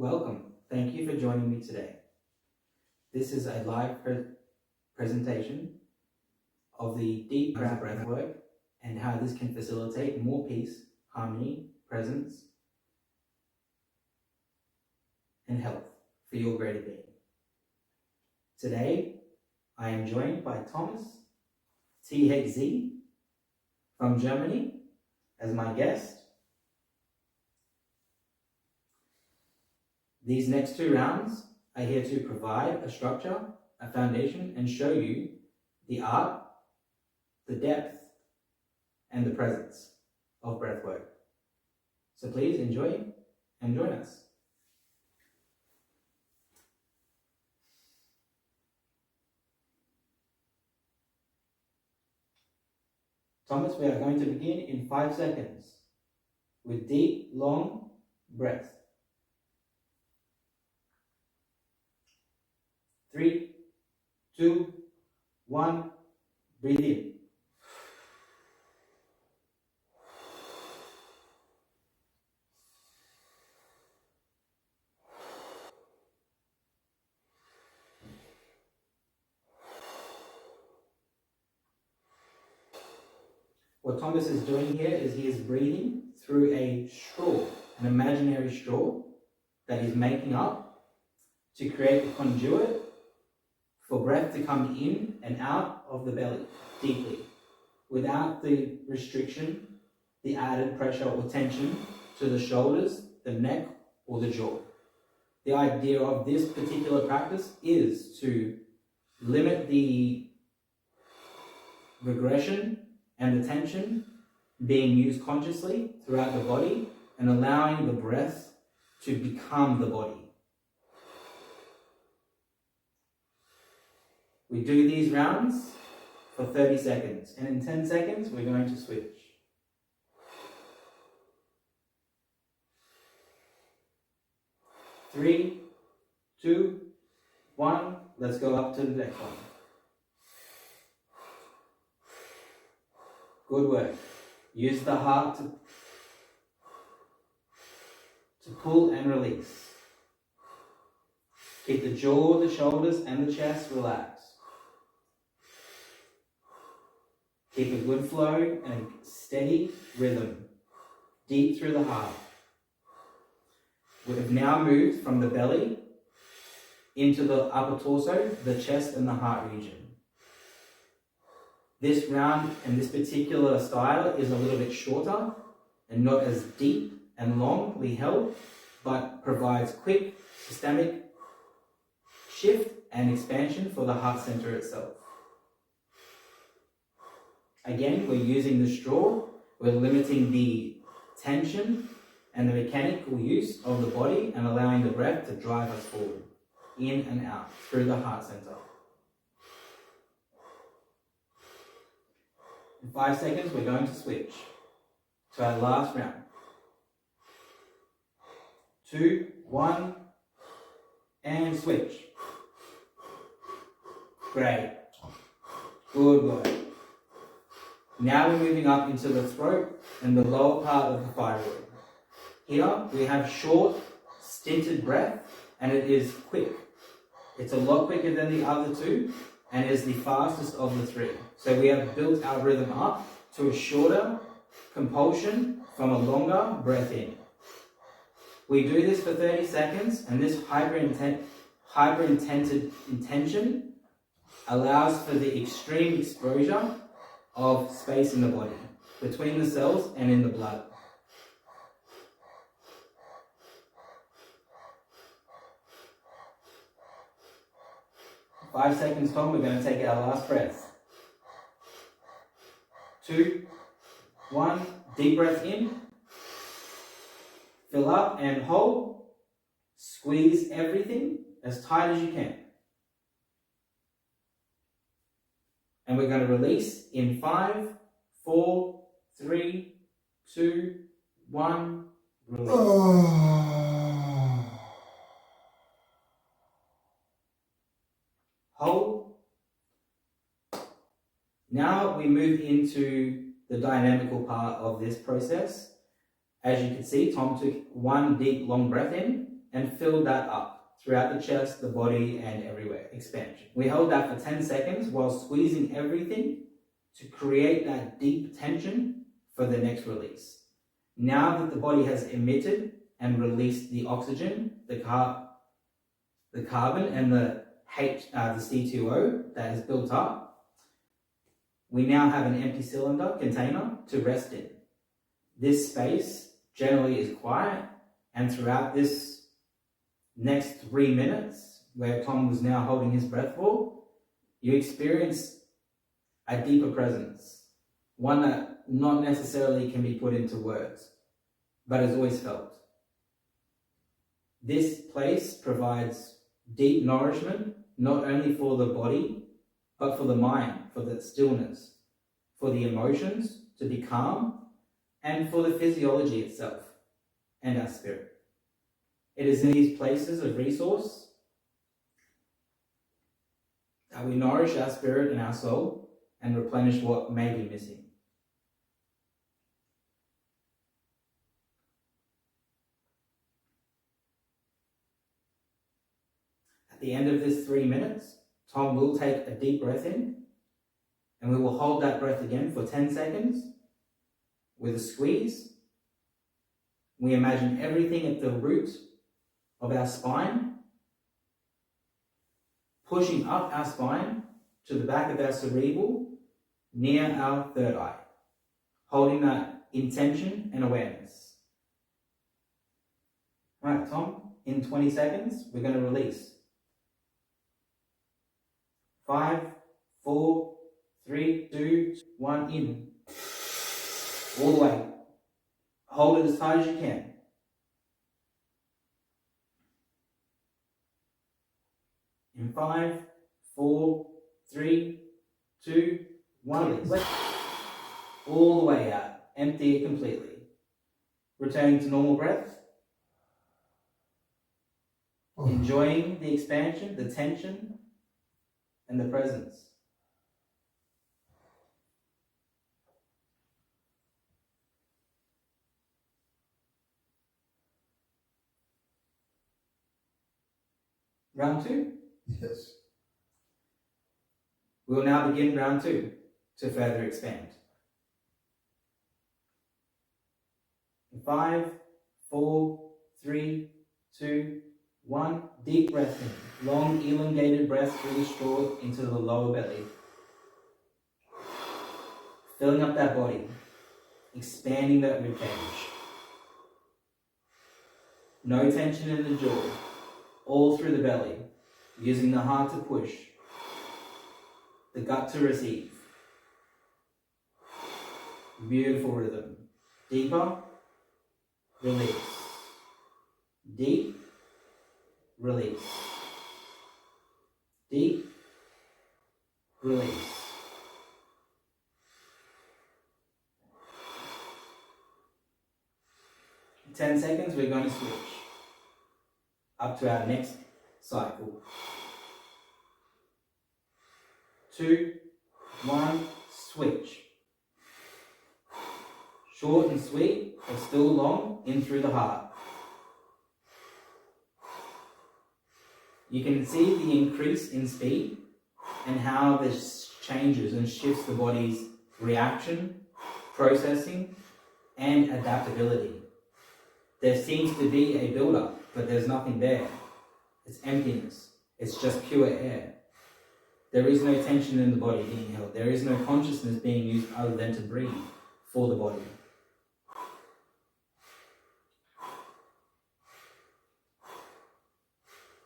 Welcome. Thank you for joining me today. This is a live presentation of the deep breath work and how this can facilitate more peace, harmony, presence, and health for your greater being. Today, I am joined by Thomas THZ from Germany as my guest. These next two rounds are here to provide a structure, a foundation, and show you the art, the depth, and the presence of breathwork. So please enjoy and join us. Thomas, we are going to begin in 5 seconds with deep, long breath. 3, 2, 1, breathe in. What Thomas is doing here is he is breathing through a straw, an imaginary straw that he's making up to create a conduit for breath to come in and out of the belly deeply, without the restriction, the added pressure or tension to the shoulders, the neck, or the jaw. The idea of this particular practice is to limit the regression and the tension being used consciously throughout the body and allowing the breath to become the body. We do these rounds for 30 seconds, and in 10 seconds, we're going to switch. Three, 2, 1, let's go up to the next one. Good work. Use the heart to pull and release. Keep the jaw, the shoulders, and the chest relaxed. Keep a good flow and a steady rhythm, deep through the heart. We have now moved from the belly into the upper torso, the chest, and the heart region. This round and this particular style is a little bit shorter and not as deep and longly held, but provides quick systemic shift and expansion for the heart center itself. Again, we're using the straw, we're limiting the tension and the mechanical use of the body and allowing the breath to drive us forward, in and out, through the heart center. In 5 seconds, we're going to switch to our last round. 2, 1, and switch. Great. Good work. Now we're moving up into the throat and the lower part of the thyroid. Here we have short, stinted breath, and it is quick. It's a lot quicker than the other two, and is the fastest of the three. So we have built our rhythm up to a shorter compulsion from a longer breath in. We do this for 30 seconds, and this hyper-intented intention allows for the extreme exposure of space in the body, between the cells and in the blood. In 5 seconds, Tom, we're going to take our last breath. 2, 1, deep breath in. Fill up and hold. Squeeze everything as tight as you can. And we're going to release in 5, 4, 3, 2, 1, release. Hold. Now we move into the dynamical part of this process. As you can see, Tom took one deep, long breath in, and filled that up throughout the chest, the body, and everywhere. Expansion. We held that for 10 seconds while squeezing everything to create that deep tension for the next release. Now that the body has emitted and released the oxygen, the carbon, and the C2O that is built up, we now have an empty cylinder container to rest in. This space generally is quiet, and throughout this next 3 minutes, where Tom was now holding his breath for, you experience a deeper presence, one that not necessarily can be put into words, but is always felt. This place provides deep nourishment, not only for the body, but for the mind, for the stillness, for the emotions to be calm, and for the physiology itself and our spirit. It is in these places of resource that we nourish our spirit and our soul and replenish what may be missing. At the end of this 3 minutes, Tom will take a deep breath in, and we will hold that breath again for 10 seconds with a squeeze. We imagine everything at the root of our spine, pushing up our spine to the back of our cerebral, near our third eye, holding that intention and awareness. All right, Tom, in 20 seconds, we're going to release. 5, 4, 3, 2, 1, in. All the way. Hold it as tight as you can. In 5, 4, 3, 2, 1, release. All the way out. Empty it completely. Returning to normal breath. Enjoying the expansion, the tension, and the presence. Round 2? Yes. We will now begin round 2 to further expand. 5, 4, 3, 2, 1. Deep breath in. Long, elongated breath through the straw into the lower belly. Filling up that body. Expanding that ribcage. No tension in the jaw. All through the belly. Using the heart to push. The gut to receive. Beautiful rhythm. Deeper. Release. Deep. Release. Deep. Release. In 10 seconds, we're going to switch up to our next cycle. 2, 1, switch. Short and sweet, but still long, in through the heart. You can see the increase in speed and how this changes and shifts the body's reaction, processing, and adaptability. There seems to be a build-up, but there's nothing there. It's emptiness. It's just pure air. There is no tension in the body being held. There is no consciousness being used other than to breathe for the body.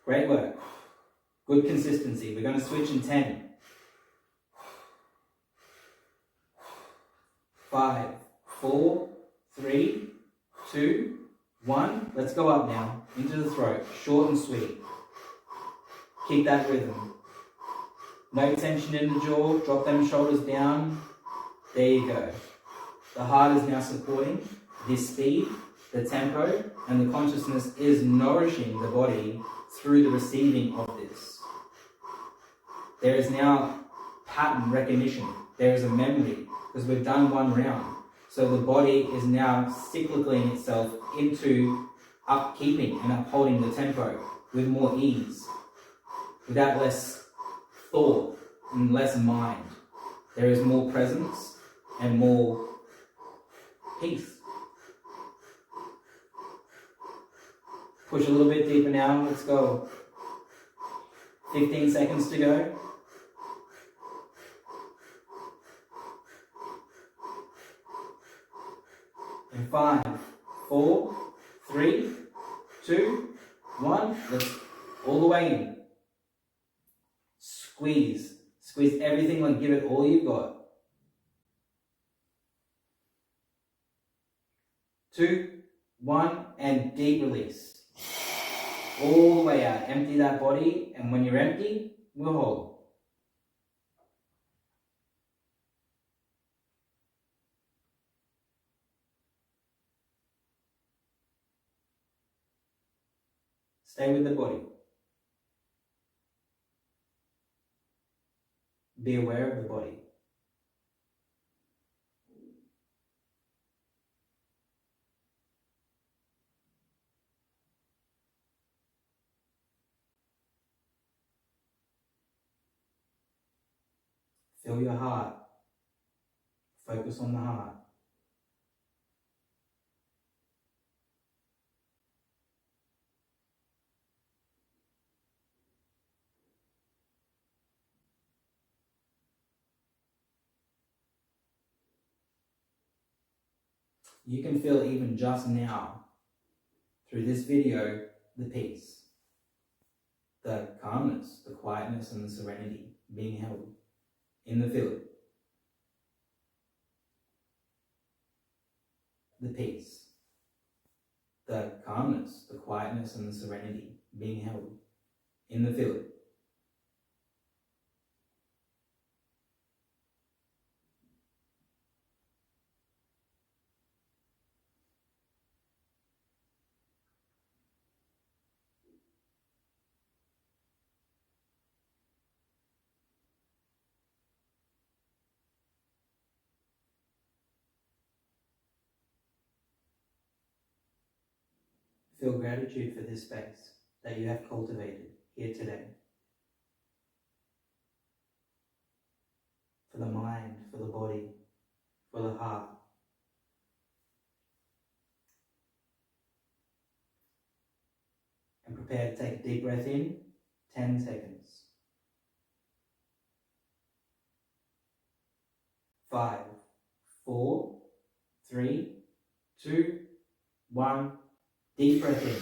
Great work. Good consistency. We're going to switch in 10. 5, 4, 3, 2, 1. Let's go up now. Into the throat. Short and sweet. Keep that rhythm. No tension in the jaw. Drop them shoulders down. There you go. The heart is now supporting this speed, the tempo, and the consciousness is nourishing the body through the receiving of this. There is now pattern recognition. There is a memory because we've done one round. So the body is now cyclically itself into upkeeping and upholding the tempo with more ease, without less thought and less mind. There is more presence and more peace. Push a little bit deeper now. Let's go. 15 seconds to go. And 5, 4, 3, 2, 1. Let's all the way in. Squeeze. Squeeze everything, like give it all you've got. 2, 1, and deep release. All the way out. Empty that body, and when you're empty, we'll hold. Stay with the body. Be aware of the body. Feel your heart. Focus on the heart. You can feel even just now, through this video, the peace, the calmness, the quietness, and the serenity being held in the field. The peace, the calmness, the quietness, and the serenity being held in the field. Feel gratitude for this space that you have cultivated here today. For the mind, for the body, for the heart. And prepare to take a deep breath in, 10 seconds. 5, 4, 3, 2, 1. Deep breath in.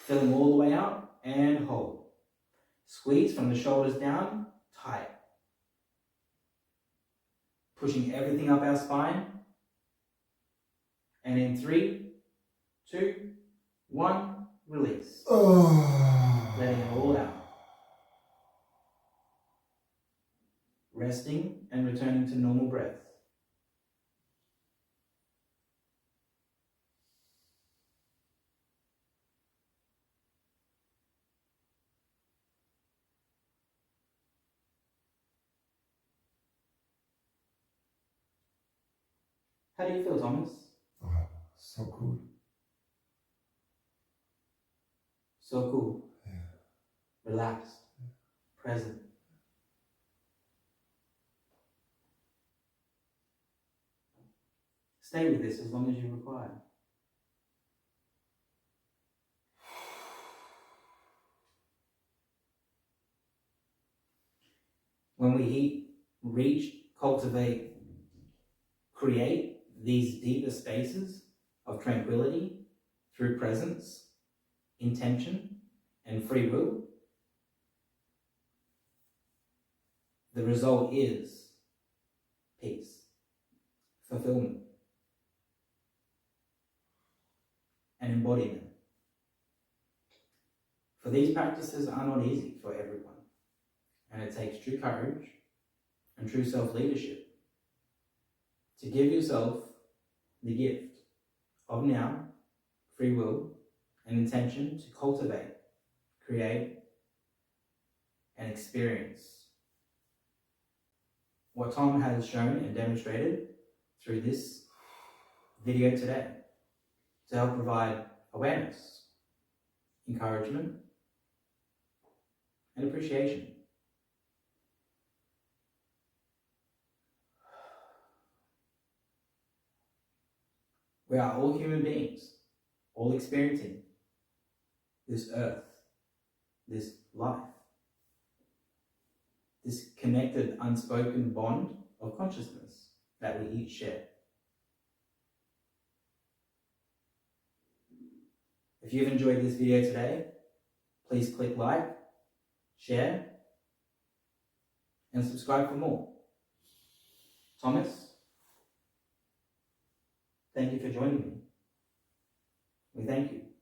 Filling all the way out and hold. Squeeze from the shoulders down, tight. Pushing everything up our spine. And in 3, 2, 1, release. Letting it all out. Resting and returning to normal breath. How do you feel, Thomas? Oh, so cool. So cool. Yeah. Relaxed. Present. Stay with this as long as you require. When we reach, cultivate, create these deeper spaces of tranquility through presence, intention, and free will, the result is peace, fulfillment, and embodiment. For these practices are not easy for everyone, and it takes true courage and true self-leadership to give yourself the gift of now, free will, and intention to cultivate, create, and experience what Tom has shown and demonstrated through this video today to help provide awareness, encouragement, and appreciation. We are all human beings, all experiencing this earth, this life, this connected, unspoken bond of consciousness that we each share. If you've enjoyed this video today, please click like, share, and subscribe for more. Thomas, thank you for joining me. We thank you.